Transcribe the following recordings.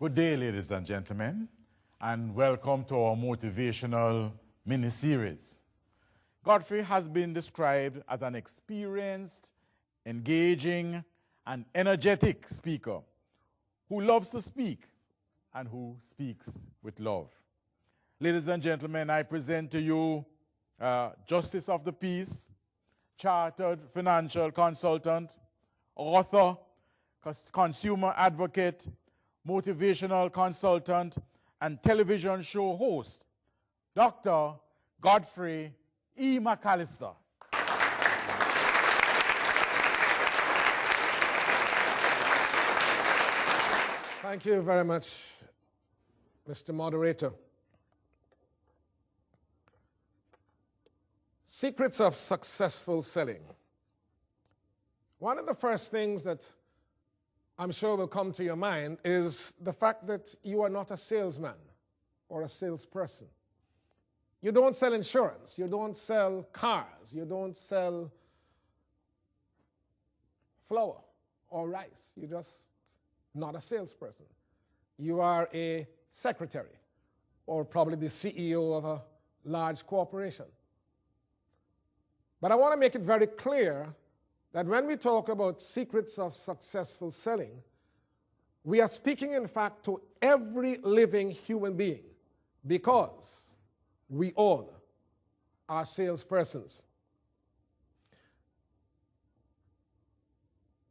Good day, ladies and gentlemen, and welcome to our motivational mini-series. Godfrey has been described as an experienced, engaging, and energetic speaker who loves to speak and who speaks with love. Ladies and gentlemen, I present to you Justice of the Peace, chartered financial consultant, author, consumer advocate, motivational consultant, and television show host, Dr. Godfrey E. McAllister. Thank you very much, Mr. Moderator. Secrets of successful selling. One of the first things that I'm sure will come to your mind is the fact that you are not a salesman or a salesperson. You don't sell insurance, you don't sell cars, you don't sell flour or rice. You're just not a salesperson. You are a secretary or probably the CEO of a large corporation. But I want to make it very clear that when we talk about secrets of successful selling, we are speaking, in fact, to every living human being because we all are salespersons.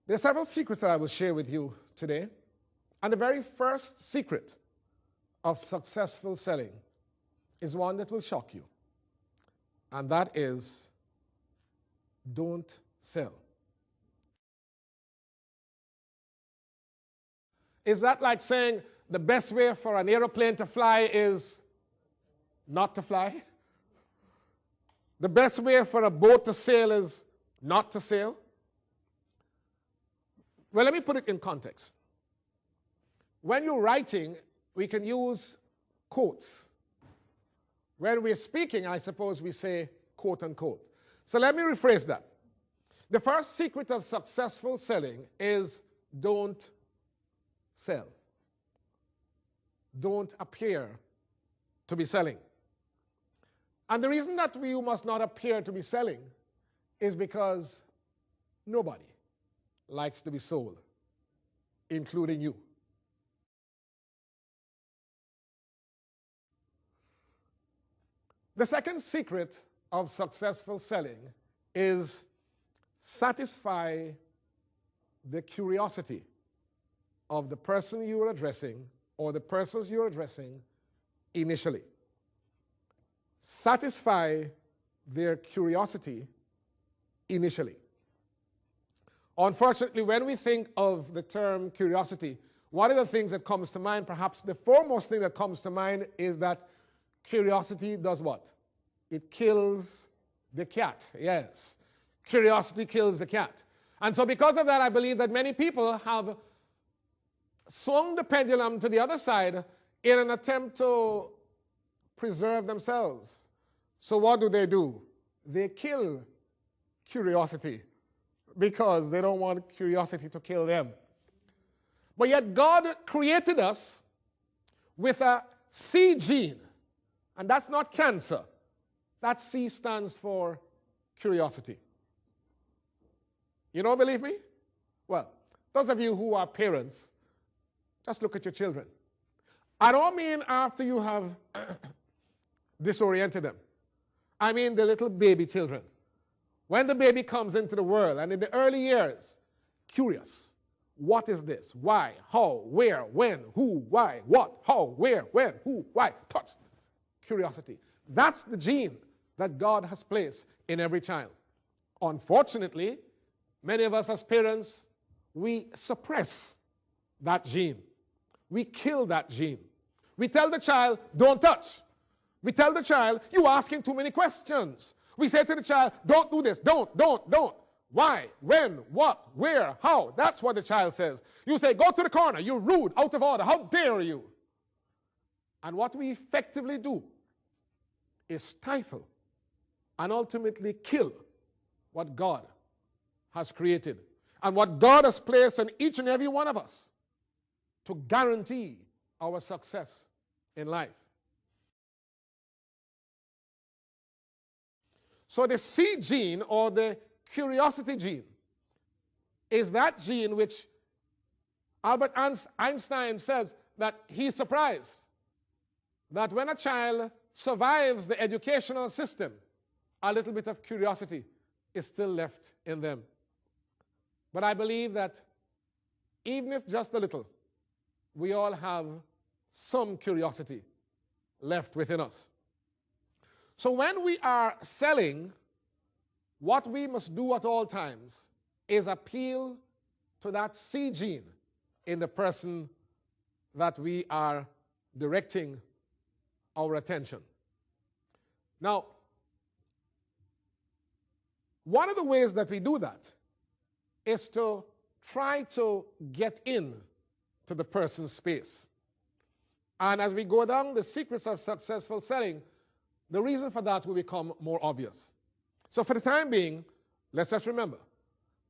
There are several secrets that I will share with you today. And the very first secret of successful selling is one that will shock you. And that is, don't sell. Is that like saying the best way for an airplane to fly is not to fly? The best way for a boat to sail is not to sail? Well, let me put it in context. When you're writing, we can use quotes. When we're speaking, I suppose we say quote unquote. So let me rephrase that. The first secret of successful selling is don't sell. Don't appear to be selling. And the reason that you must not appear to be selling is because nobody likes to be sold, including you. The second secret of successful selling is satisfy the curiosity of the person you are addressing or the persons you're addressing initially. Satisfy their curiosity initially. Unfortunately, when we think of the term curiosity, one of the things that comes to mind, perhaps the foremost thing that comes to mind, is that curiosity does what? It kills the cat. Yes. Curiosity kills the cat. And so because of that, I believe that many people have swung the pendulum to the other side in an attempt to preserve themselves. So what do? They kill curiosity because they don't want curiosity to kill them. But yet God created us with a C gene, and that's not cancer. That C stands for curiosity. You don't believe me? Well, those of you who are parents, just look at your children. I don't mean after you have disoriented them. I mean the little baby children. When the baby comes into the world and in the early years, curious. What is this? Why? How? Where? When? Who? Why? What? How? Where? When? Who? Why? Touch. Curiosity. That's the gene that God has placed in every child. Unfortunately, many of us as parents, we suppress that gene. We kill that gene. We tell the child, don't touch. We tell the child, you're asking too many questions. We say to the child, don't do this, don't. Why, when, what, where, how? That's what the child says. You say, go to the corner, you're rude, out of order, how dare you? And what we effectively do is stifle and ultimately kill what God has created and what God has placed on each and every one of us to guarantee our success in life. So the C gene, or the curiosity gene, is that gene which Albert Einstein says that he's surprised that when a child survives the educational system, a little bit of curiosity is still left in them. But I believe that even if just a little, we all have some curiosity left within us. So when we are selling, what we must do at all times is appeal to that C gene in the person that we are directing our attention. Now, one of the ways that we do that is to try to get in to the person's space. And as we go down the secrets of successful selling, the reason for that will become more obvious. So for the time being, let's just remember,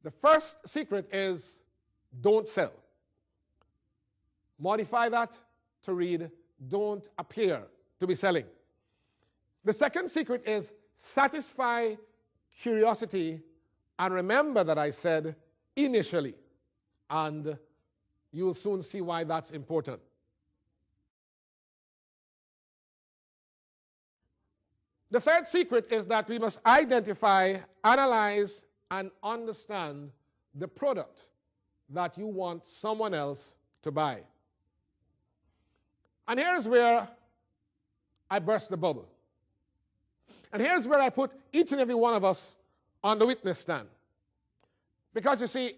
the first secret is don't sell. Modify that to read, don't appear to be selling. The second secret is satisfy curiosity, and remember that I said initially, and you'll soon see why that's important. The third secret is that we must identify, analyze, and understand the product that you want someone else to buy. And here's where I burst the bubble. And here's where I put each and every one of us on the witness stand. Because you see,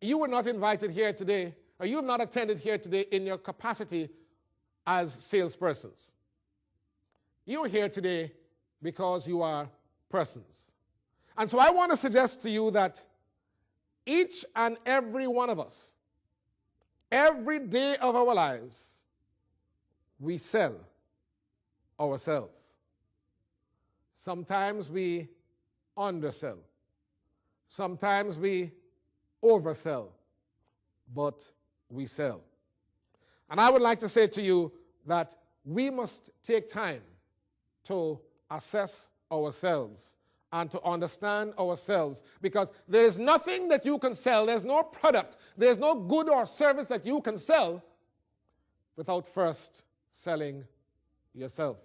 you were not invited here today, or you have not attended here today in your capacity as salespersons. You're here today because you are persons. And so I want to suggest to you that each and every one of us, every day of our lives, we sell ourselves. Sometimes we undersell. Sometimes we oversell. But we sell. And I would like to say to you that we must take time to assess ourselves and to understand ourselves, because there is nothing that you can sell, there's no product, there's no good or service that you can sell without first selling yourself.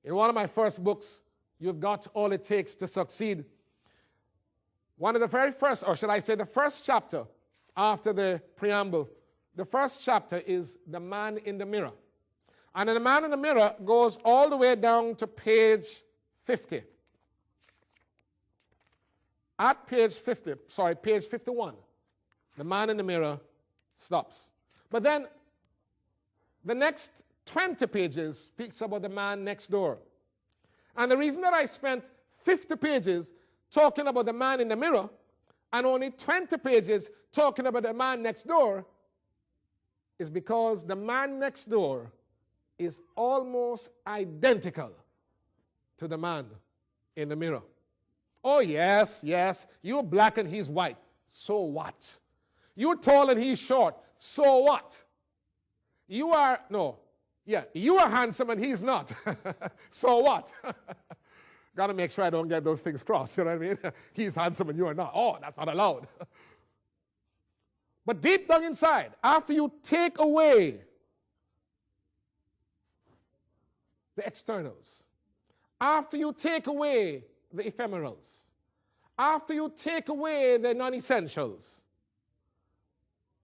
In one of my first books, You've Got All It Takes to Succeed, one of the very first, or should I say the first chapter after the preamble, the first chapter is The Man in the Mirror. And The Man in the Mirror goes all the way down to page 50. At page 51, The Man in the Mirror stops. But then the next 20 pages speaks about the man next door. And the reason that I spent 50 pages talking about the man in the mirror and only 20 pages talking about the man next door is because the man next door is almost identical to the man in the mirror. Oh, yes, you're black and he's white. So what? You're tall and he's short. So what? You are handsome and he's not. So what? Got to make sure I don't get those things crossed, you know what I mean? He's handsome and you are not. Oh, that's not allowed. But deep down inside, after you take away the externals, after you take away the ephemerals, after you take away the non-essentials,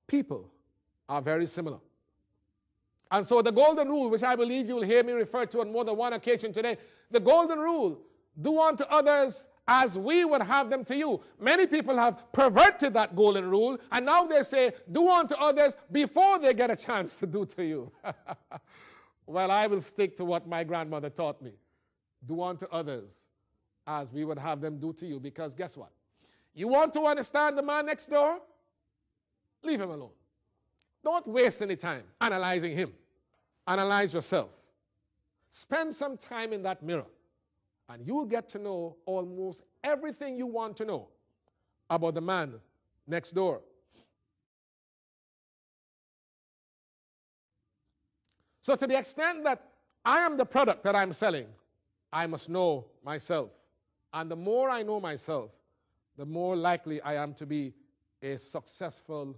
people are very similar. And so the golden rule, which I believe you'll hear me refer to on more than one occasion today, the golden rule, do unto others as we would have them to you. Many people have perverted that golden rule, and now they say, do unto others before they get a chance to do to you. Well, I will stick to what my grandmother taught me. Do unto others as we would have them do to you, because guess what? You want to understand the man next door? Leave him alone. Don't waste any time analyzing him. Analyze yourself. Spend some time in that mirror, and you'll get to know almost everything you want to know about the man next door. So to the extent that I am the product that I'm selling, I must know myself. And the more I know myself, the more likely I am to be a successful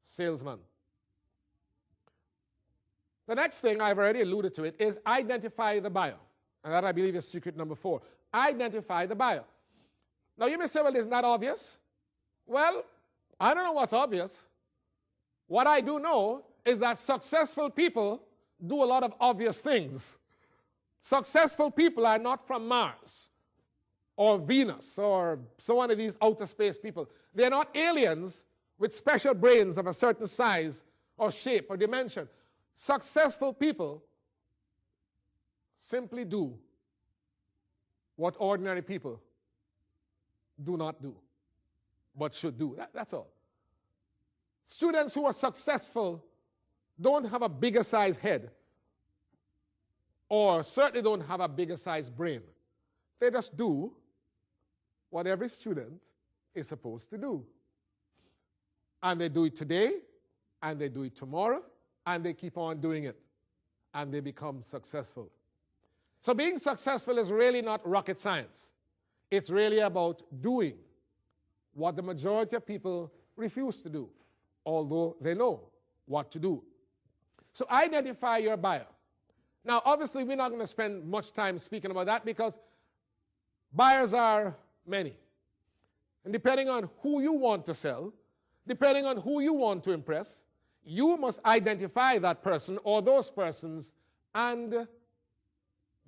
salesman. The next thing, I've already alluded to it, is identify the buyer. And that, I believe, is secret number 4. Identify the buyer. Now, you may say, well, isn't that obvious? Well, I don't know what's obvious. What I do know is that successful people do a lot of obvious things. Successful people are not from Mars or Venus or so one of these outer space people. They're not aliens with special brains of a certain size or shape or dimension. Successful people simply do what ordinary people do not do, but should do. That's all. Students who are successful don't have a bigger size head, or certainly don't have a bigger size brain. They just do what every student is supposed to do. And they do it today, and they do it tomorrow, and they keep on doing it, and they become successful. So being successful is really not rocket science. It's really about doing what the majority of people refuse to do, although they know what to do. So identify your buyer. Now, obviously, we're not going to spend much time speaking about that because buyers are many. And depending on who you want to sell, depending on who you want to impress, you must identify that person or those persons and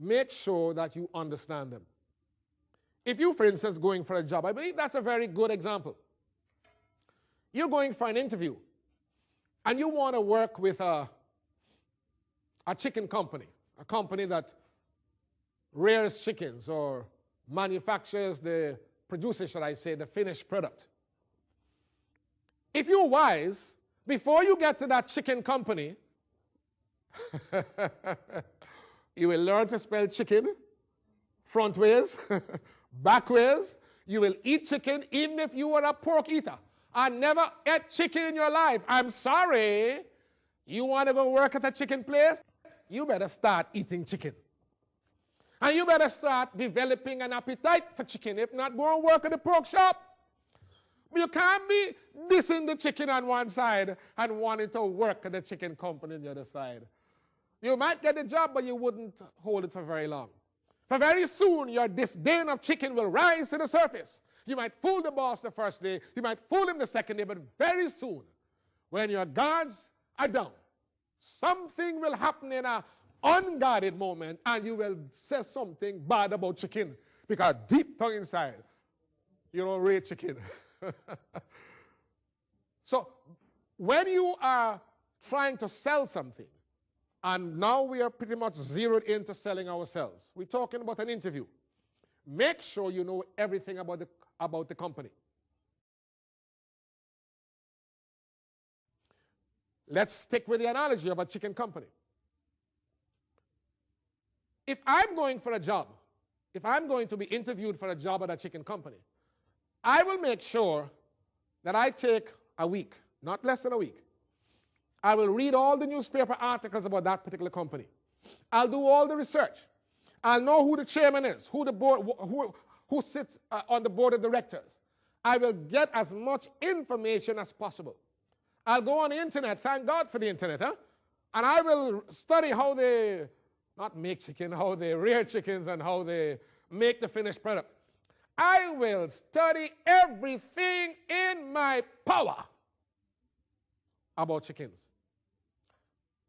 make sure that you understand them. If you, for instance, going for a job, I believe that's a very good example. You're going for an interview, and you want to work with a chicken company, a company that rears chickens or manufactures produces, should I say, the finished product. If you're wise, before you get to that chicken company, you will learn to spell chicken front ways, back ways. You will eat chicken even if you are a pork eater and never ate chicken in your life. I'm sorry. You want to go work at a chicken place? You better start eating chicken. And you better start developing an appetite for chicken. If not, go and work at the pork shop. But you can't be dissing the chicken on one side and wanting to work at the chicken company on the other side. You might get the job, but you wouldn't hold it for very long. For very soon, your disdain of chicken will rise to the surface. You might fool the boss the first day, you might fool him the second day, but very soon, when your guards are down, something will happen in an unguarded moment, and you will say something bad about chicken, because deep down inside, you don't rate chicken. So, when you are trying to sell something, and now we are pretty much zeroed into selling ourselves. We're talking about an interview. Make sure you know everything about the company. Let's stick with the analogy of a chicken company. If I'm going for a job, if I'm going to be interviewed for a job at a chicken company, I will make sure that I take a week, not less than a week. I will read all the newspaper articles about that particular company. I'll do all the research. I'll know who the chairman is, who sits on the board of directors. I will get as much information as possible. I'll go on the internet, thank God for the internet, and I will study how they, not make chicken, how they rear chickens and how they make the finished product. I will study everything in my power about chickens.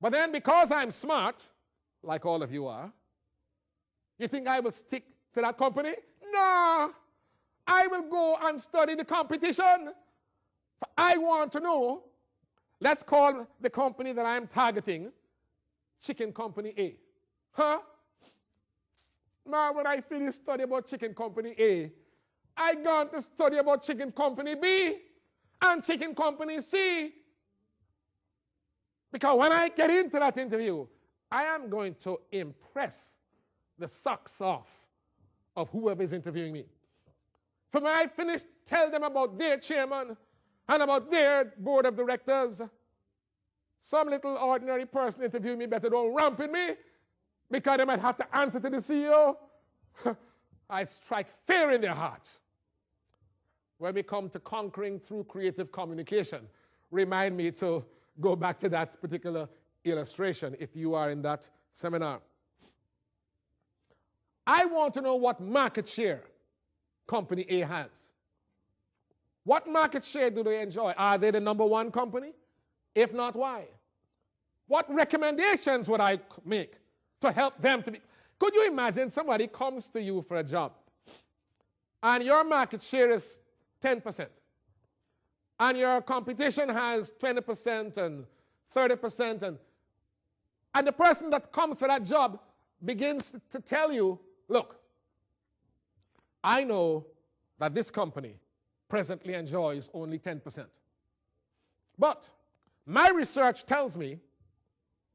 But then because I'm smart, like all of you are, you think I will stick to that company? No! I will go and study the competition. I want to know, let's call the company that I'm targeting Chicken Company A. Huh? Now when I finish study about Chicken Company A, I going to study about Chicken Company B and Chicken Company C. Because when I get into that interview, I am going to impress the socks off of whoever is interviewing me. From when I finish, tell them about their chairman and about their board of directors. some little ordinary person interviewing me better don't ramp with me because they might have to answer to the CEO. I strike fear in their hearts. When we come to conquering through creative communication, remind me to go back to that particular illustration if you are in that seminar. I want to know what market share company A has. What market share do they enjoy? Are they the number one company? If not, why? What recommendations would I make to help them to be? Could you imagine somebody comes to you for a job and your market share is 10% and your competition has 20% and 30% and the person that comes for that job begins to tell you, look, I know that this company presently enjoys only 10%. But my research tells me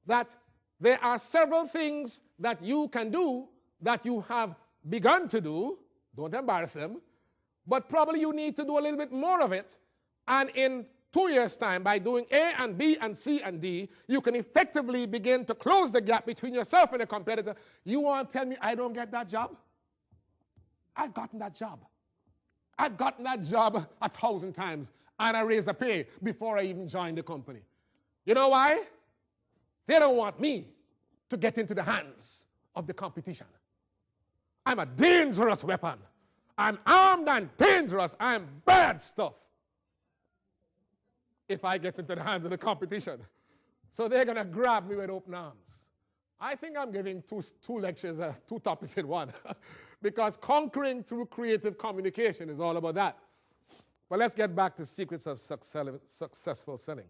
that there are several things that you can do that you have begun to do. Don't embarrass them. But probably you need to do a little bit more of it. And in 2 years' time, by doing A and B and C and D, you can effectively begin to close the gap between yourself and a competitor. You want to tell me I don't get that job? I've gotten that job. I've gotten that job 1,000 times, and I raised the pay before I even joined the company. You know why? They don't want me to get into the hands of the competition. I'm a dangerous weapon. I'm armed and dangerous. I'm bad stuff if I get into the hands of the competition. So they're going to grab me with open arms. I think I'm giving two lectures, two topics in one, because conquering through creative communication is all about that. But let's get back to secrets of successful selling.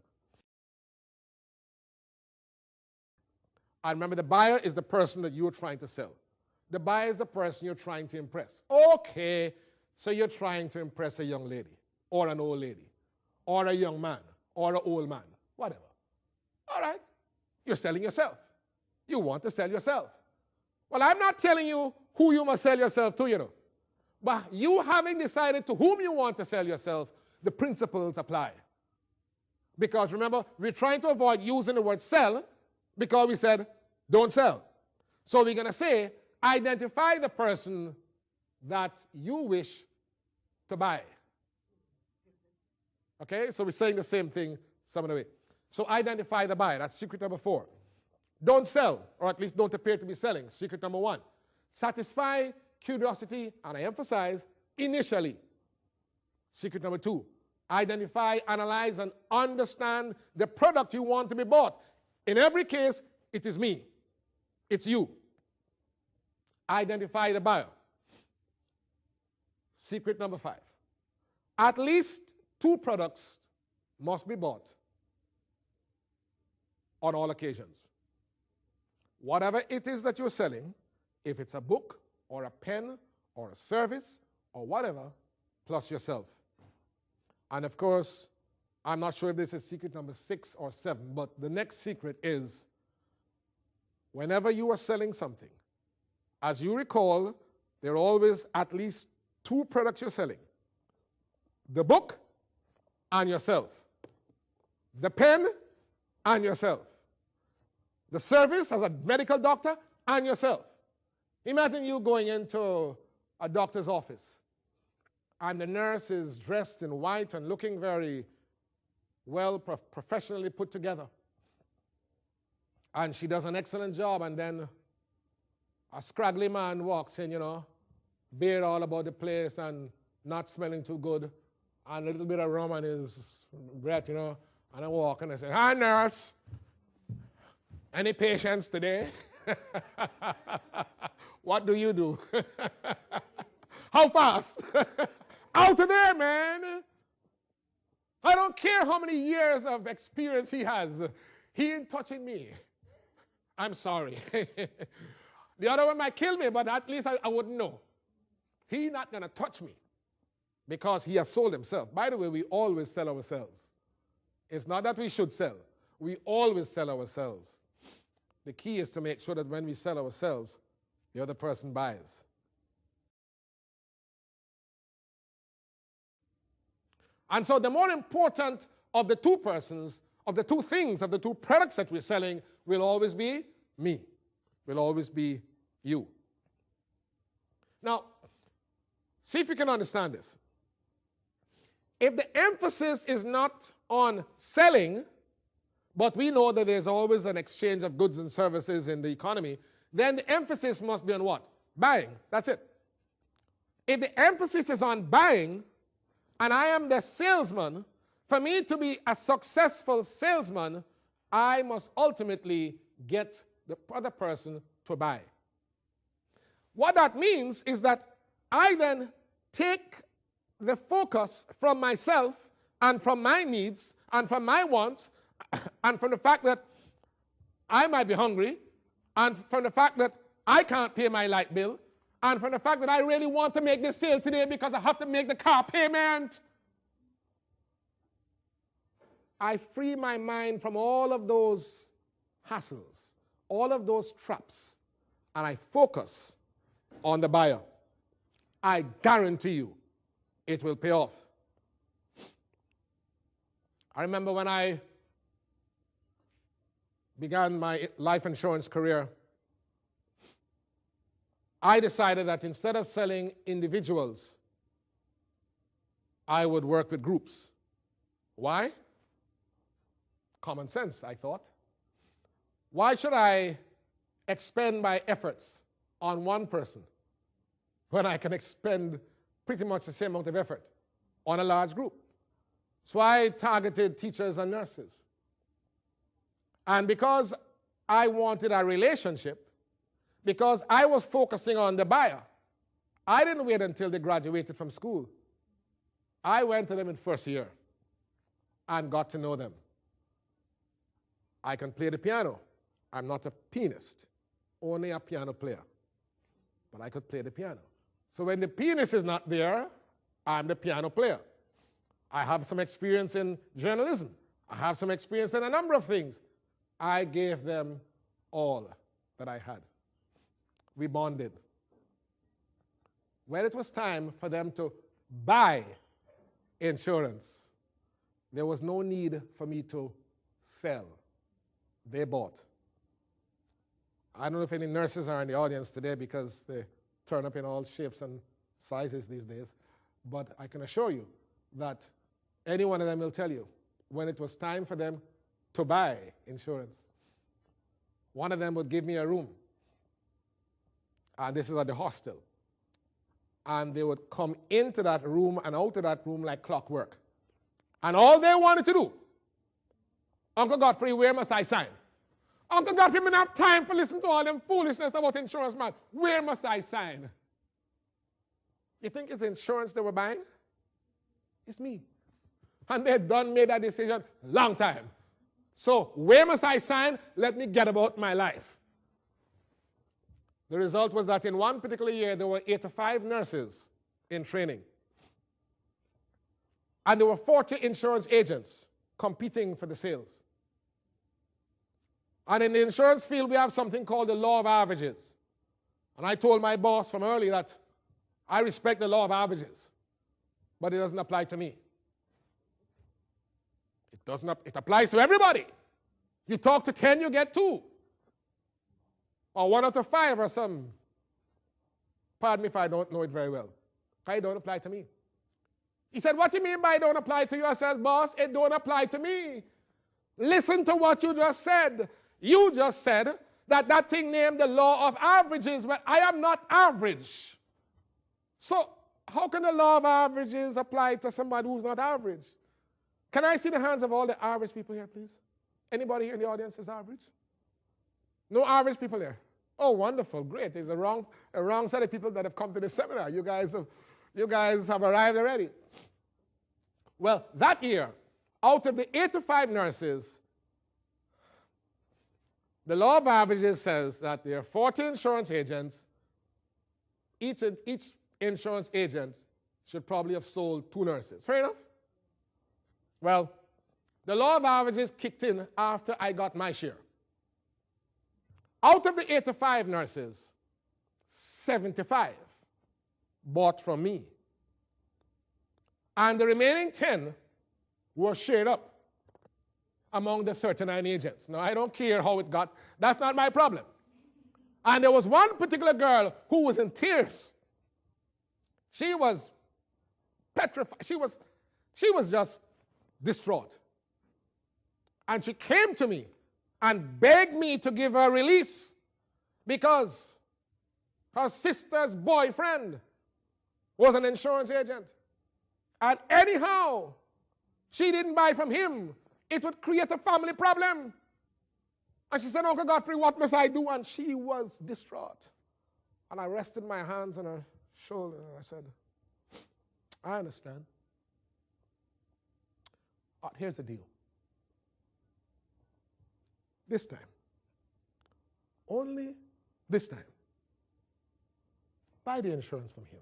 And remember, the buyer is the person that you're trying to sell. The buyer is the person you're trying to impress. Okay, so you're trying to impress a young lady, or an old lady, or a young man, or an old man, whatever. All right, you're selling yourself. You want to sell yourself. Well, I'm not telling you who you must sell yourself to, you know. But you having decided to whom you want to sell yourself, the principles apply. Because remember, we're trying to avoid using the word sell because we said don't sell. So we're going to say identify the person that you wish to buy. Okay, so we're saying the same thing some other way. So identify the buyer. That's secret number 4. Don't sell, or at least don't appear to be selling. Secret number 1. Satisfy curiosity, and I emphasize, initially. Secret number 2. Identify, analyze, and understand the product you want to be bought. In every case, it is me. It's you. Identify the buyer. Secret number 5. At least 2 products must be bought on all occasions. Whatever it is that you're selling, if it's a book or a pen or a service or whatever, plus yourself. And of course, I'm not sure if this is secret number 6 or 7, but the next secret is whenever you are selling something, as you recall, there are always at least 2 products you're selling. The book and yourself. The pen and yourself. The service as a medical doctor and yourself. Imagine you going into a doctor's office and the nurse is dressed in white and looking very well, professionally put together. And she does an excellent job, and then a scraggly man walks in, you know, beard all about the place and not smelling too good, and a little bit of rum on his breath, you know, and I walk and I say, "Hi, nurse. Any patients today?" What do you do? How fast? Out of there, man. I don't care how many years of experience he has. He ain't touching me. I'm sorry. The other one might kill me, but at least I wouldn't know. He's not going to touch me because he has sold himself. By the way, we always sell ourselves. It's not that we should sell. We always sell ourselves. The key is to make sure that when we sell ourselves, the other person buys. And so the more important of the 2 persons, of the two things, of the two products that we're selling, will always be me, will always be you. Now, see if you can understand this. If the emphasis is not on selling, but we know that there's always an exchange of goods and services in the economy, then the emphasis must be on what? Buying. That's it. If the emphasis is on buying, and I am the salesman, for me to be a successful salesman, I must ultimately get the other person to buy. What that means is that I then take the focus from myself and from my needs and from my wants and from the fact that I might be hungry and from the fact that I can't pay my light bill and from the fact that I really want to make this sale today because I have to make the car payment. I free my mind from all of those hassles, all of those traps, and I focus on the buyer. I guarantee you it will pay off. I remember when I began my life insurance career, I decided that instead of selling individuals, I would work with groups. Why? Common sense, I thought. Why should I expend my efforts on one person when I can expend pretty much the same amount of effort on a large group? So I targeted teachers and nurses. And because I wanted a relationship, because I was focusing on the buyer, I didn't wait until they graduated from school. I went to them in first year and got to know them. I can play the piano. I'm not a pianist, only a piano player. But I could play the piano. So when the pianist is not there, I'm the piano player. I have some experience in journalism. I have some experience in a number of things. I gave them all that I had. We bonded. When it was time for them to buy insurance, there was no need for me to sell. They bought. I don't know if any nurses are in the audience today because they turn up in all shapes and sizes these days, but I can assure you that any one of them will tell you when it was time for them to buy insurance. One of them would give me a room, and this is at the hostel, and they would come into that room and out of that room like clockwork. And all they wanted to do, Uncle Godfrey, where must I sign? Uncle Godfrey, I don't have time for listening to all them foolishness about insurance, man. Where must I sign? You think it's insurance they were buying? It's me. And they done made that decision long time. So where must I sign? Let me get about my life. The result was that in one particular year, there were 85 nurses in training. And there were 40 insurance agents competing for the sales. And in the insurance field, we have something called the law of averages. And I told my boss from early that I respect the law of averages, but it doesn't apply to me. It applies to everybody. You talk to 10, you get 2. Or 1 out of 5 or something. Pardon me if I don't know it very well. It don't apply to me. He said, what do you mean by it don't apply to you? I said, boss, it don't apply to me. Listen to what you just said. You just said that thing named the law of averages, but I am not average. So how can the law of averages apply to somebody who's not average? Can I see the hands of all the average people here, please? Anybody here in the audience is average? No average people there? Oh, wonderful, great. There's a wrong set of people that have come to this seminar. You guys have arrived already. Well, that year, out of the 85 nurses, the law of averages says that there are 40 insurance agents. Each insurance agent should probably have sold 2 nurses. Fair enough? Well, the law of averages kicked in after I got my share. Out of the 85 nurses, 75 bought from me. And the remaining 10 were shared up. among the 39 agents. Now, I don't care how it got. That's not my problem. And there was one particular girl who was in tears. She was petrified. She was just distraught. And she came to me and begged me to give her release because her sister's boyfriend was an insurance agent. And anyhow, she didn't buy from him. It would create a family problem. And she said, Uncle Godfrey, what must I do? And she was distraught. And I rested my hands on her shoulder and I said, I understand. But here's the deal. This time, only this time, buy the insurance from him.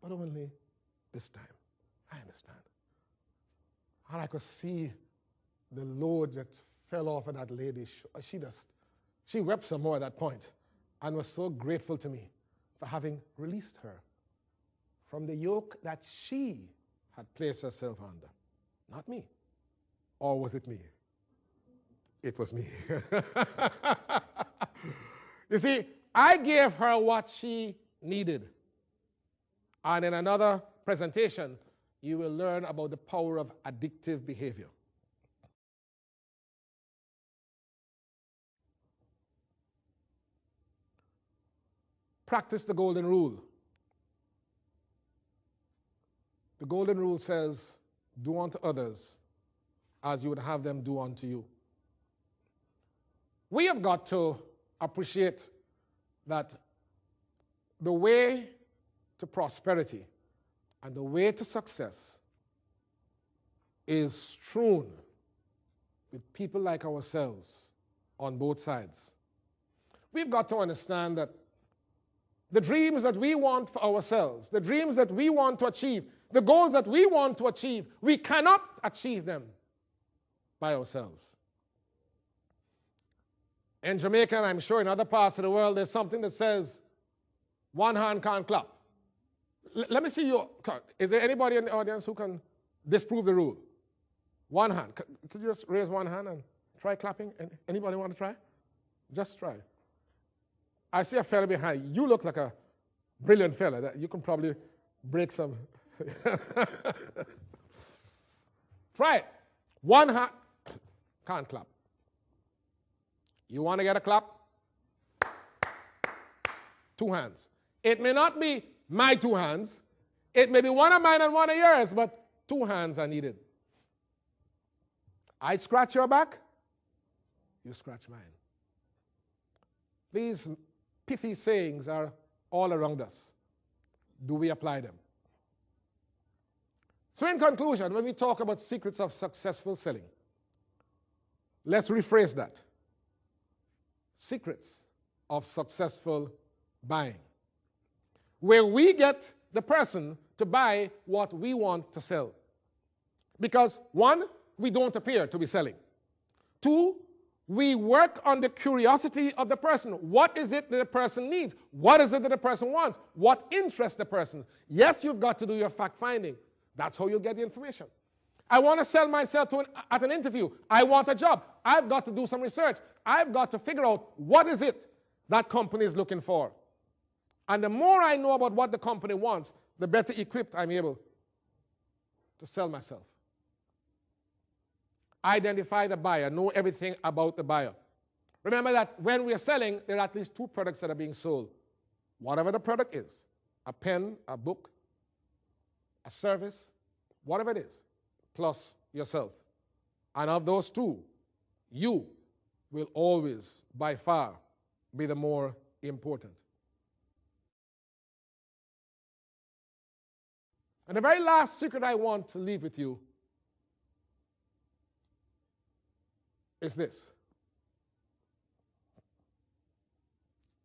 But only this time. I understand. And I could see the load that fell off of that lady's shoulder. She wept some more at that point and was so grateful to me for having released her from the yoke that she had placed herself under. Not me. Or was it me? It was me. You see, I gave her what she needed. And in another presentation, you will learn about the power of addictive behavior. Practice the golden rule. The golden rule says, do unto others as you would have them do unto you. We have got to appreciate that the way to prosperity and the way to success is strewn with people like ourselves on both sides. We've got to understand that the dreams that we want for ourselves, the dreams that we want to achieve, the goals that we want to achieve, we cannot achieve them by ourselves. In Jamaica, and I'm sure in other parts of the world, there's something that says, one hand can't clap. Let me see you. Is there anybody in the audience who can disprove the rule? One hand. Could you just raise one hand and try clapping? Anybody want to try? Just try. I see a fella behind. You look like a brilliant fella. You can probably break some. Try it. One hand. Can't clap. You want to get a clap? Two hands. It may not be my two hands. It may be one of mine and one of yours, but two hands are needed. I scratch your back, you scratch mine. These pithy sayings are all around us. Do we apply them? So in conclusion, when we talk about secrets of successful selling, let's rephrase that. Secrets of successful buying, where we get the person to buy what we want to sell. Because one, we don't appear to be selling. Two, we work on the curiosity of the person. What is it that the person needs? What is it that the person wants? What interests the person? Yes, you've got to do your fact finding. That's how you'll get the information. I want to sell myself at an interview. I want a job. I've got to do some research. I've got to figure out what is it that company is looking for. And the more I know about what the company wants, the better equipped I'm able to sell myself. Identify the buyer. Know everything about the buyer. Remember that when we're selling, there are at least two products that are being sold. Whatever the product is, a pen, a book, a service, whatever it is, plus yourself. And of those two, you will always, by far, be the more important. And the very last secret I want to leave with you is this.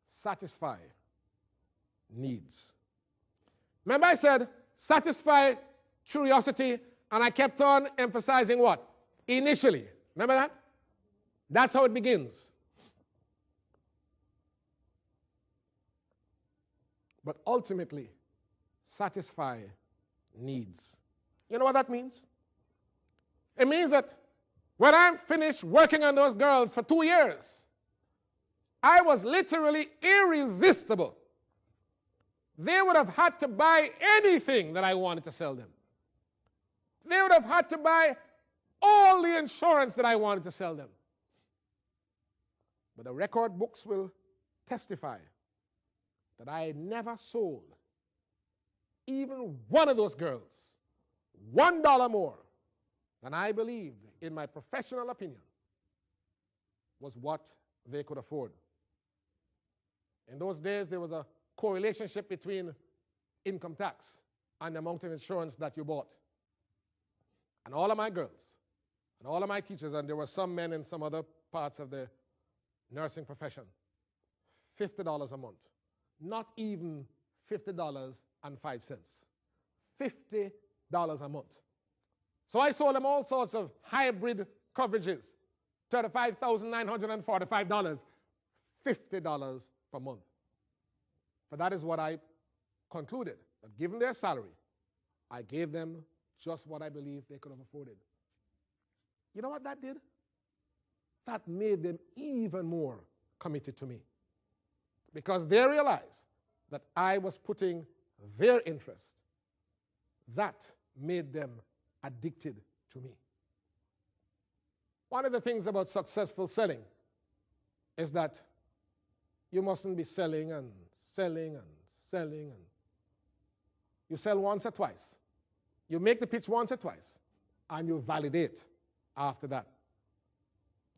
Satisfy needs. Remember I said satisfy curiosity, and I kept on emphasizing what? Initially. Remember that? That's how it begins. But ultimately, satisfy needs. You know what that means? It means that When I'm finished working on those girls for 2 years, I was literally irresistible. They would have had to buy anything that I wanted to sell them. They would have had to buy all the insurance that I wanted to sell them. But the record books will testify that I never sold even one of those girls $1 more than I believed, in my professional opinion, was what they could afford. In those days, there was a correlation between income tax and the amount of insurance that you bought. And all of my girls, and all of my teachers, and there were some men in some other parts of the nursing profession, $50 a month. Not even $50.05. $50 a month. So I sold them all sorts of hybrid coverages. $35,945, $50 per month. But that is what I concluded. That given their salary, I gave them just what I believed they could have afforded. You know what that did? That made them even more committed to me. Because they realized that I was putting their interest. That made them addicted to me. One of the things about successful selling is that you mustn't be selling and selling and selling. And you sell once or twice. You make the pitch once or twice, and you validate after that.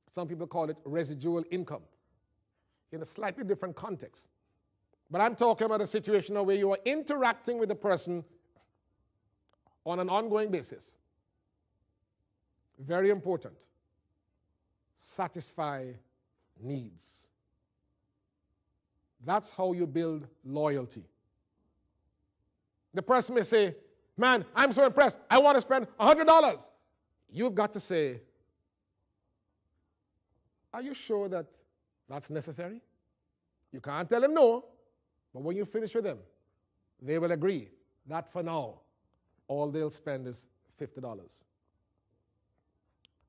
Some people call it residual income in a slightly different context. But I'm talking about a situation where you are interacting with the person on an ongoing basis. Very important. Satisfy needs. That's how you build loyalty. The person may say, man, I'm so impressed. I want to spend $100. You've got to say, are you sure that that's necessary? You can't tell them no, but when you finish with them, they will agree that for now, all they'll spend is $50.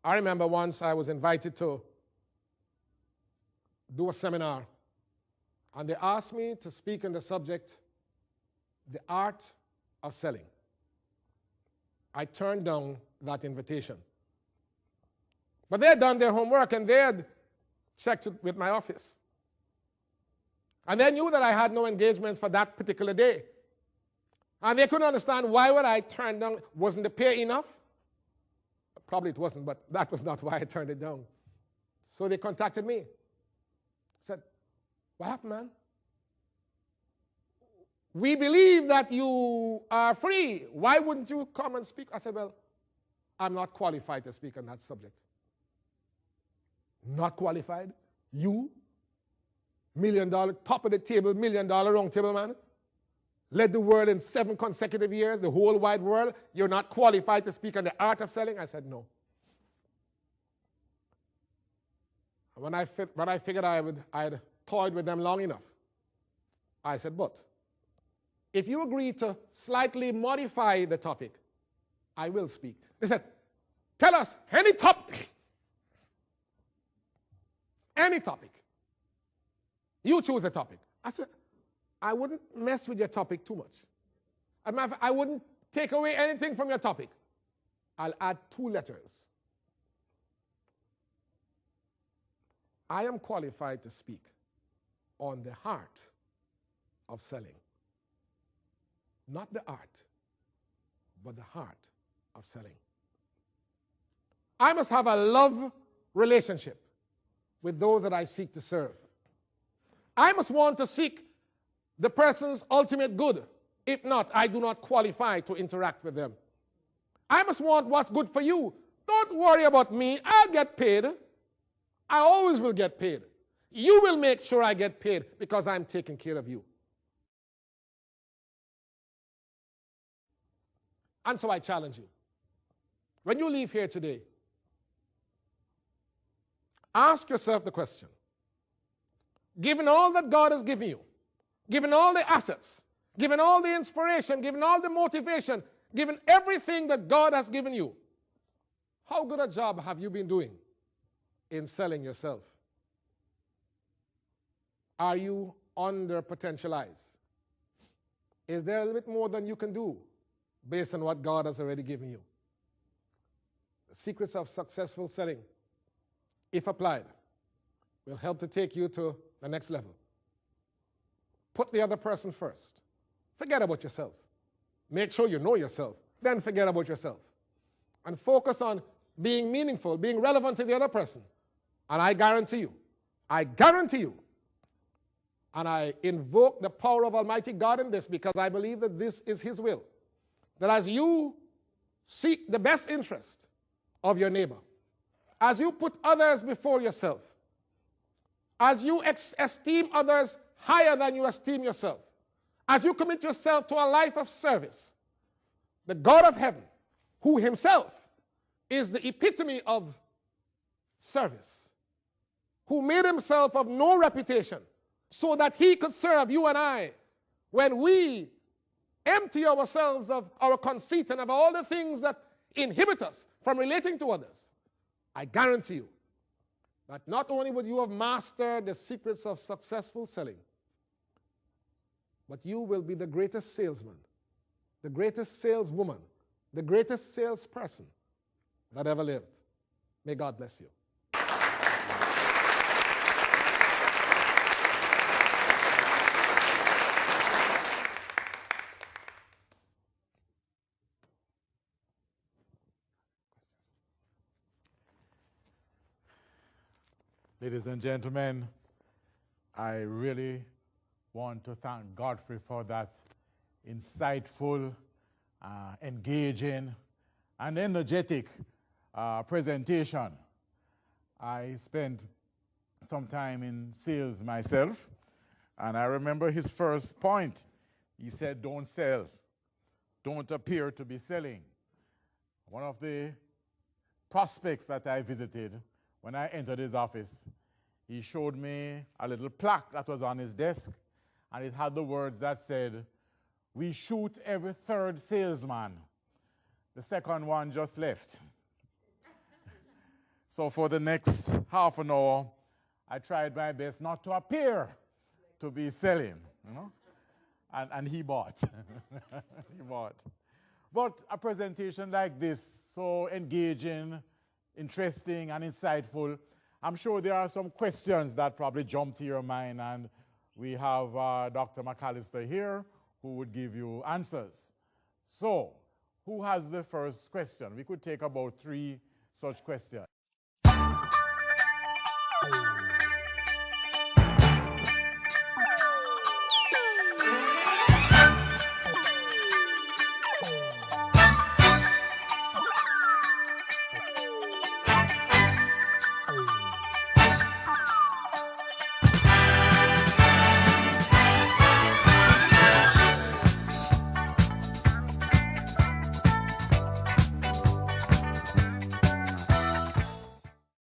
I remember once I was invited to do a seminar, and they asked me to speak on the subject, the art of selling. I turned down that invitation. But they had done their homework, and they had checked it with my office. And they knew that I had no engagements for that particular day. And they couldn't understand why would I turn down. Wasn't the pay enough? Probably it wasn't, but that was not why I turned it down. So they contacted me. Said, what happened, man? We believe that you are free. Why wouldn't you come and speak? I said, well, I'm not qualified to speak on that subject. Not qualified? You? $1 million, top of the table, $1 million round table man? Led the world in 7 consecutive years, the whole wide world. You're not qualified to speak on the art of selling? I said, no. When I figured I had toyed with them long enough, I said, but if you agree to slightly modify the topic, I will speak. They said, tell us any topic. Any topic. You choose a topic. I said, I wouldn't mess with your topic too much. As a matter of fact, I wouldn't take away anything from your topic. I'll add 2 letters. I am qualified to speak on the heart of selling. Not the art, but the heart of selling. I must have a love relationship with those that I seek to serve. I must want to seek the person's ultimate good. If not, I do not qualify to interact with them. I must want what's good for you. Don't worry about me. I'll get paid. I always will get paid. You will make sure I get paid because I'm taking care of you. And so I challenge you. When you leave here today, ask yourself the question, given all that God has given you, given all the assets, given all the inspiration, given all the motivation, given everything that God has given you, How good a job have you been doing in selling yourself? Are you under potentialized? Is there a little bit more than you can do based on what God has already given you? The secrets of successful selling, if applied, will help to take you to the next level. Put the other person first. Forget about yourself. Make sure you know yourself. Then forget about yourself. And focus on being meaningful, being relevant to the other person. And I guarantee you, and I invoke the power of Almighty God in this because I believe that this is His will, that as you seek the best interest of your neighbor, as you put others before yourself, as you esteem others higher than you esteem yourself, as you commit yourself to a life of service, the God of heaven, who Himself is the epitome of service, who made Himself of no reputation so that He could serve you and I when we empty ourselves of our conceit and of all the things that inhibit us from relating to others. I guarantee you that not only would you have mastered the secrets of successful selling, but you will be the greatest salesman, the greatest saleswoman, the greatest salesperson that ever lived. May God bless you. Ladies and gentlemen, I really want to thank Godfrey for that insightful, engaging, and energetic presentation. I spent some time in sales myself, and I remember his first point. He said, don't sell. Don't appear to be selling. One of the prospects that I visited, when I entered his office, he showed me a little plaque that was on his desk, and it had the words that said, "We shoot every third salesman. The second one just left." So for the next half an hour, I tried my best not to appear to be selling, you know, and he bought. He bought. But a presentation like this, so engaging, interesting, and insightful, I'm sure there are some questions that probably jump to your mind, and we have Dr. McAllister here who would give you answers. So, who has the first question? We could take about 3 such questions.